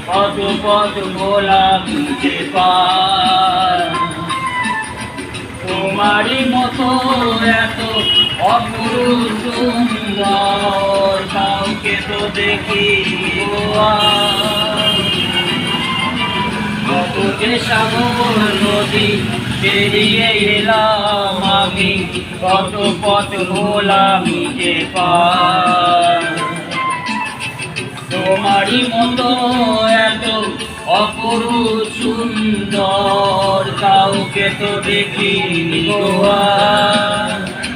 কত পথ গোলাম যে পার তোমারই মতো এত অপরূপ সুন্দর কাউকে তো দেখি কত যে সাগর নদী পেরিয়ে এলাম আমি কত পথ গোলাম যে পার তোমারই মতো এত অপরূপ সুন্দর কাউকে তো দেখিনি গোয়া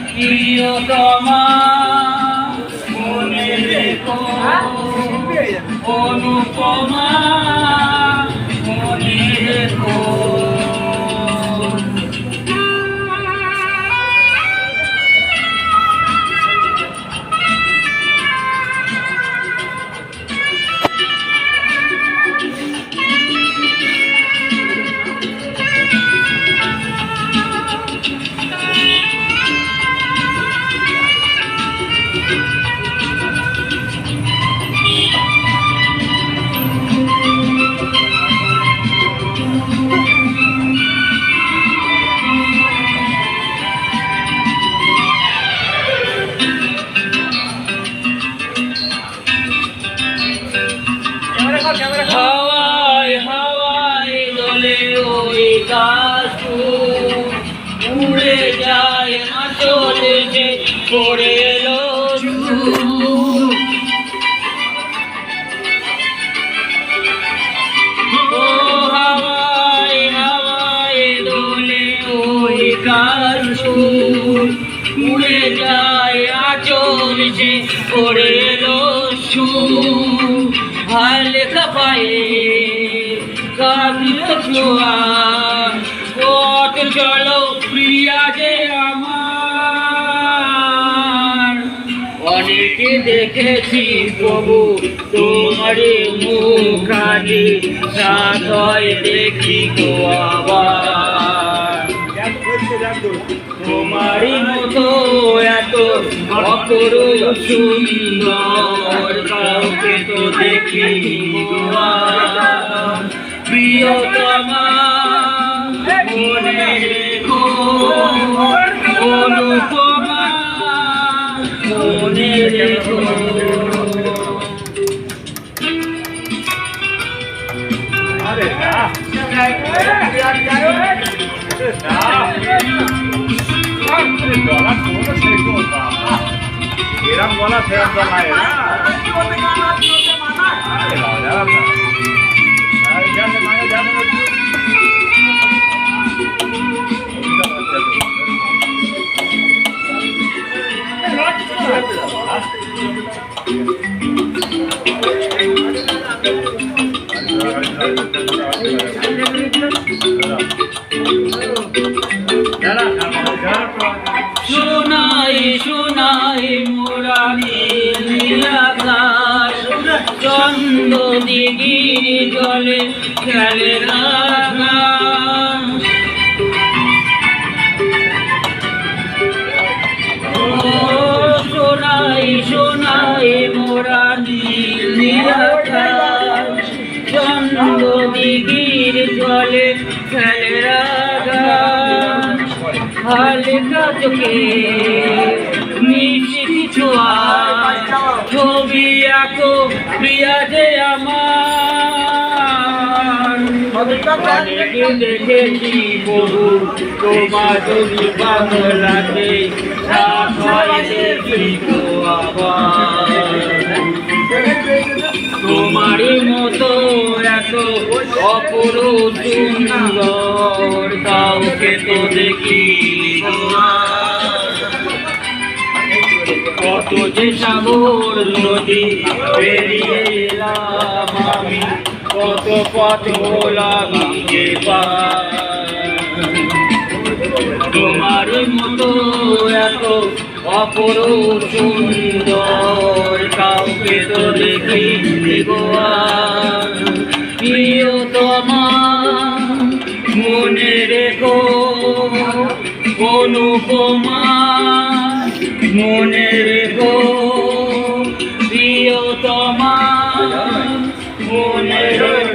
প্রিয়তমা মনে রেখো অনুপমা মনে রেখো হাওয়ায় হাওয়ায় দোলে ওই গাছ উড়ে যায় আঁচলে যে পড়ে এলো হাওয়ায় হাওয়ায় দোলে ওই গাছ উড়ে যায় আঁচল যে পড়ে এলো হালকা পায়ে কাঁদিল ছোঁয়া পথ চলো প্রিয়া যে আমার অনেকে দেখেছি প্রভু তোমার মুখানি সাথে দেখি গো আবার তোমারই মতো এত অপরূপ সুন্দর কাউকে তো দেখি প্রিয়তমা মনে রেখো অনুপমা মনে রেখো এরম বলা সেরম বলা শোনাই শোনাই মোরানির আকাশ চন্দ্র দিঘির জলে খেলে শোনাই শোনাই মোরানির আকাশ চন্দ্র দিঘির জলে খেলে হালকা চোখে মিষ্টি ছোঁয়া ছবি আঁকো প্রিয়া যে আমার দেখেছি বহু তোমার যদি বাংলাতে দেখি তো আবার তোমারই মতো এত অপরূপ সুন্দর কাউকে তো দেখি কত যে সাগর নদী পেরিয়ে এলাম আমি কত পথ গোলাম যে তোমারই মতো এত অপরূপ সুন্দর কাউকে তো দেখি প্রিয়তমা মনে রেখো অনুপমা মনে রেখো প্রিয়তমা মনে রেখো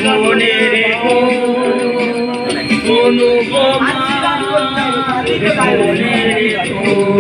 মনে রেখো অনুপমা মনে রেখো